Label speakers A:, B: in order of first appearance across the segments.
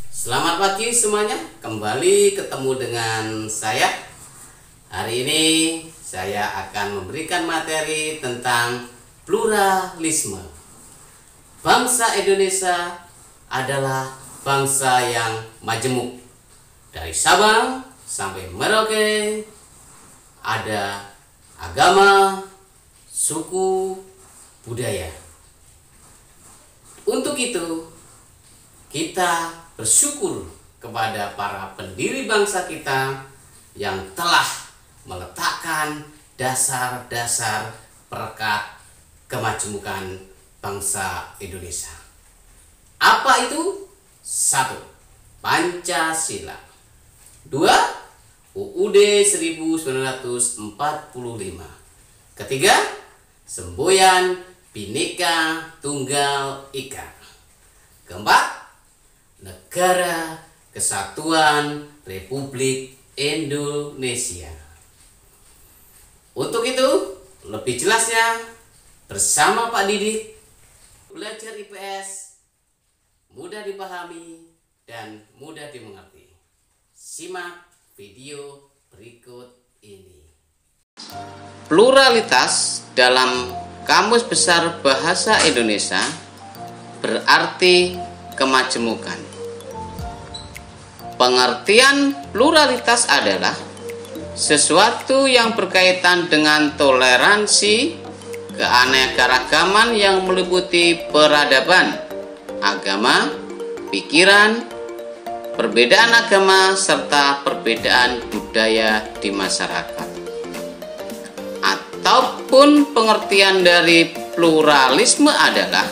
A: Selamat pagi semuanya, kembali ketemu dengan saya. Hari ini saya akan memberikan materi tentang pluralisme. Bangsa Indonesia adalah bangsa yang majemuk. Dari Sabang sampai Merauke ada agama, suku, budaya. Untuk itu kita bersyukur kepada para pendiri bangsa kita yang telah meletakkan dasar-dasar perekat kemajemukan bangsa Indonesia. Apa itu? 1. Pancasila. 2. UUD 1945. Ketiga, semboyan Bhinneka Tunggal Ika. Keempat, Negara Kesatuan Republik Indonesia. Untuk itu, lebih jelasnya bersama Pak Didik, belajar IPS mudah dipahami dan mudah dimengerti. Simak video berikut ini. Pluralitas dalam Kamus Besar Bahasa Indonesia berarti kemajemukan. Pengertian pluralitas adalah sesuatu yang berkaitan dengan toleransi, keanekaragaman yang meliputi peradaban, agama, pikiran, perbedaan agama, serta perbedaan budaya di masyarakat. Ataupun pengertian dari pluralisme adalah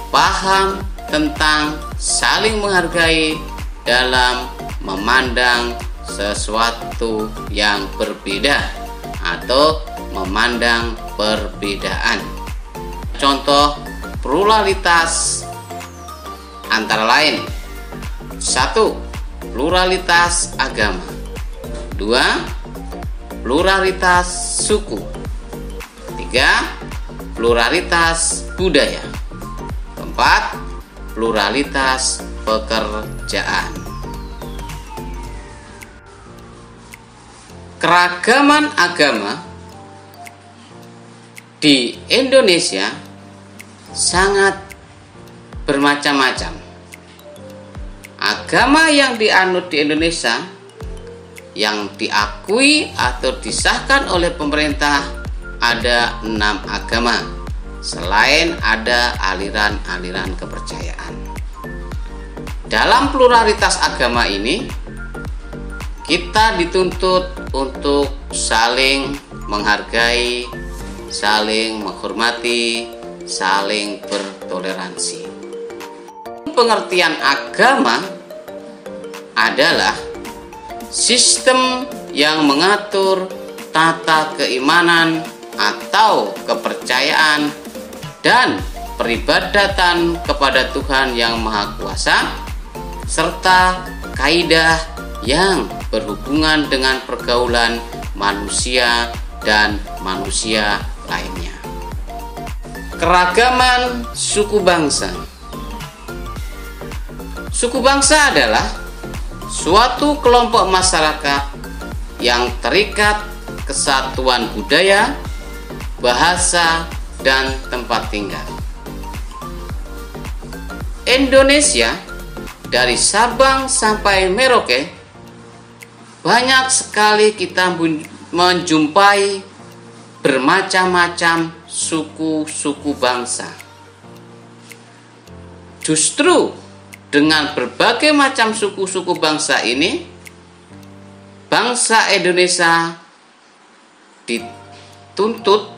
A: paham tentang saling menghargai dalam memandang sesuatu yang berbeda atau memandang perbedaan. Contoh pluralitas antara lain: 1. Pluralitas agama. 2. Pluralitas suku. 3. Pluralitas budaya. 4. Pluralitas pekerjaan. Keragaman agama di Indonesia sangat bermacam-macam. Agama yang dianut di Indonesia, yang diakui atau disahkan oleh pemerintah, ada 6 agama, selain ada aliran-aliran kepercayaan. Dalam pluralitas agama ini, kita dituntut untuk saling menghargai, saling menghormati, saling bertoleransi. Pengertian agama adalah sistem yang mengatur tata keimanan atau kepercayaan dan peribadatan kepada Tuhan Yang Maha Kuasa, serta kaidah yang berhubungan dengan pergaulan manusia dan manusia lainnya. Keragaman suku bangsa. Suku bangsa adalah suatu kelompok masyarakat yang terikat kesatuan budaya, bahasa, dan tempat tinggal. Indonesia dari Sabang sampai Merauke, banyak sekali kita menjumpai bermacam-macam suku-suku bangsa. Justru dengan berbagai macam suku-suku bangsa ini, bangsa Indonesia dituntut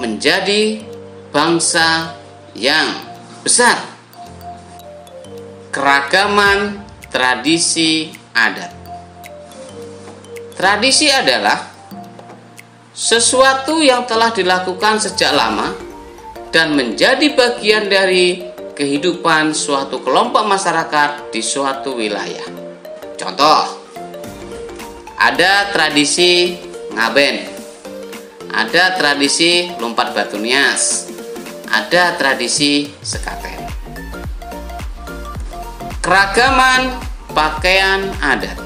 A: menjadi bangsa yang besar. Keragaman tradisi adat. Tradisi adalah sesuatu yang telah dilakukan sejak lama dan menjadi bagian dari kehidupan suatu kelompok masyarakat di suatu wilayah. Contoh, ada tradisi ngaben, ada tradisi lompat batu nias, ada tradisi sekaten. Keragaman pakaian adat.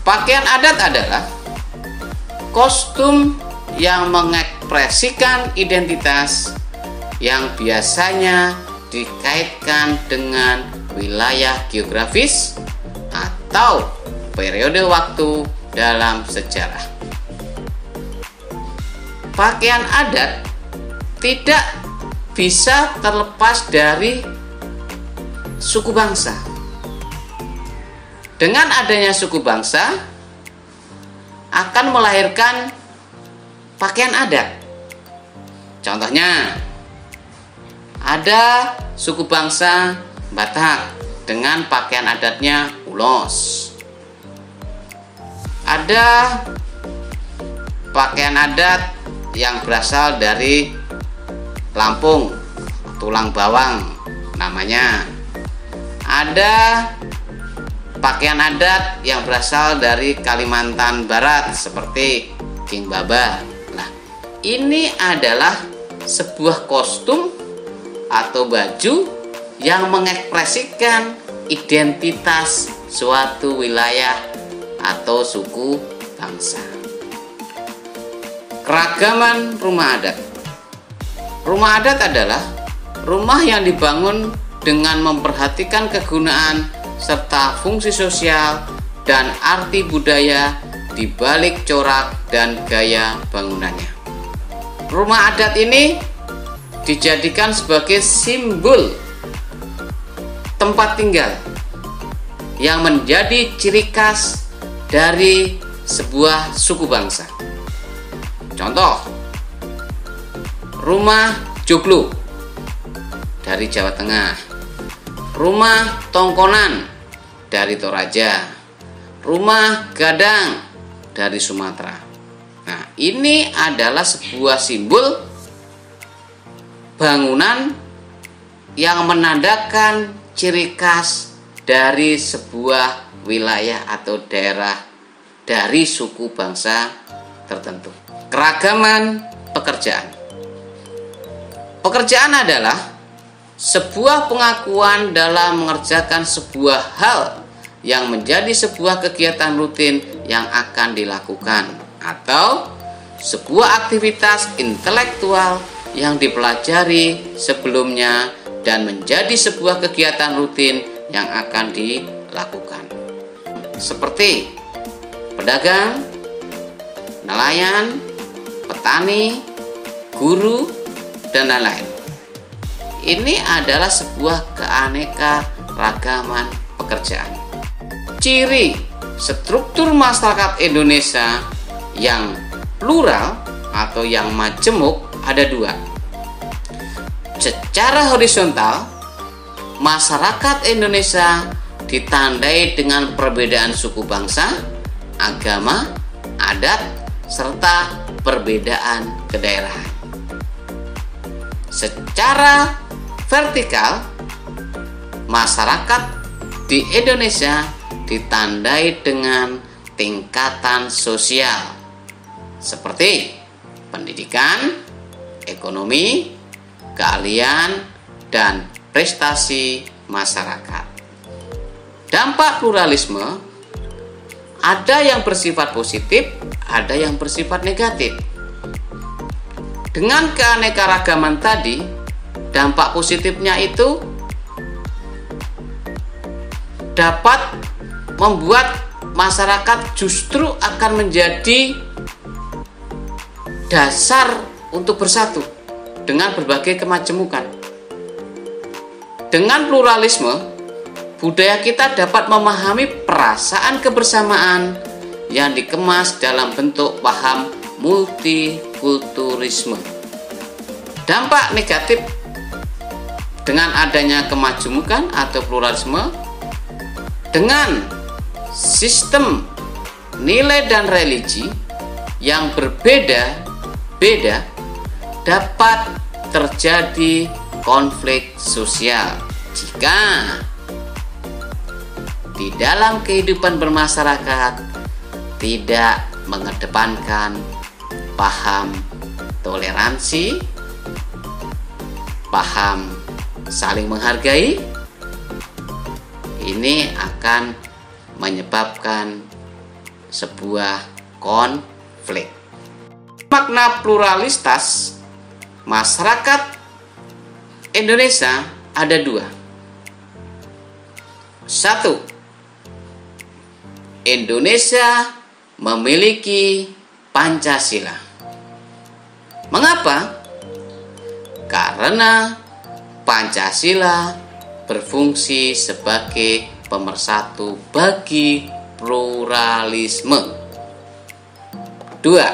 A: Pakaian adat adalah kostum yang mengekspresikan identitas yang biasanya dikaitkan dengan wilayah geografis atau periode waktu dalam sejarah. Pakaian adat tidak bisa terlepas dari suku bangsa. Dengan adanya suku bangsa akan melahirkan pakaian adat. Contohnya, ada suku bangsa Batak dengan pakaian adatnya ulos. Ada pakaian adat yang berasal dari Lampung, tulang bawang namanya. Ada pakaian adat yang berasal dari Kalimantan Barat seperti King Baba. Nah, ini adalah sebuah kostum atau baju yang mengekspresikan identitas suatu wilayah atau suku bangsa. Keragaman rumah adat. Rumah adat adalah rumah yang dibangun dengan memperhatikan kegunaan serta fungsi sosial dan arti budaya di balik corak dan gaya bangunannya. Rumah adat ini dijadikan sebagai simbol tempat tinggal yang menjadi ciri khas dari sebuah suku bangsa. Contoh, rumah Joglo dari Jawa Tengah, rumah Tongkonan dari Toraja, rumah Gadang dari Sumatera. Nah, ini adalah sebuah simbol bangunan yang menandakan ciri khas dari sebuah wilayah atau daerah dari suku bangsa tertentu. Keragaman pekerjaan. Pekerjaan adalah sebuah pengakuan dalam mengerjakan sebuah hal yang menjadi sebuah kegiatan rutin yang akan dilakukan atau sebuah aktivitas intelektual yang dipelajari sebelumnya dan menjadi sebuah kegiatan rutin yang akan dilakukan. Seperti pedagang, nelayan, petani, guru, dan lain-lain. Ini adalah sebuah keanekaragaman pekerjaan. Ciri struktur masyarakat Indonesia yang plural atau yang majemuk ada dua. Secara horizontal, masyarakat Indonesia ditandai dengan perbedaan suku bangsa, agama, adat, serta perbedaan kedaerahan. Secara vertikal, masyarakat di Indonesia ditandai dengan tingkatan sosial seperti pendidikan, ekonomi, keahlian, dan prestasi masyarakat. Dampak pluralisme ada yang bersifat positif, ada yang bersifat negatif. Dengan keanekaragaman tadi, dampak positifnya itu dapat membuat masyarakat justru akan menjadi dasar untuk bersatu dengan berbagai kemajemukan. Dengan pluralisme, budaya kita dapat memahami perasaan kebersamaan yang dikemas dalam bentuk paham multikulturisme. Dampak negatif dengan adanya kemajemukan atau pluralisme, dengan sistem nilai dan religi yang berbeda-beda, dapat terjadi konflik sosial jika di dalam kehidupan bermasyarakat tidak mengedepankan paham toleransi, paham saling menghargai, ini akan menyebabkan sebuah konflik. Makna pluralitas masyarakat Indonesia ada dua. Satu, Indonesia memiliki Pancasila. Mengapa? Karena Pancasila berfungsi sebagai pemersatu bagi pluralisme. Dua,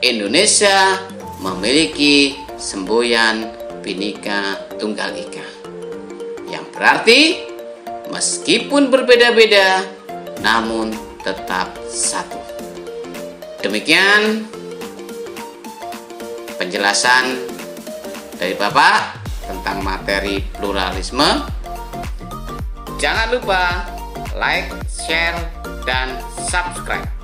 A: Indonesia memiliki semboyan Bhinneka Tunggal Ika, yang berarti meskipun berbeda-beda namun tetap satu. Demikian penjelasan dari Bapak tentang materi pluralisme. Jangan lupa like, share, dan subscribe.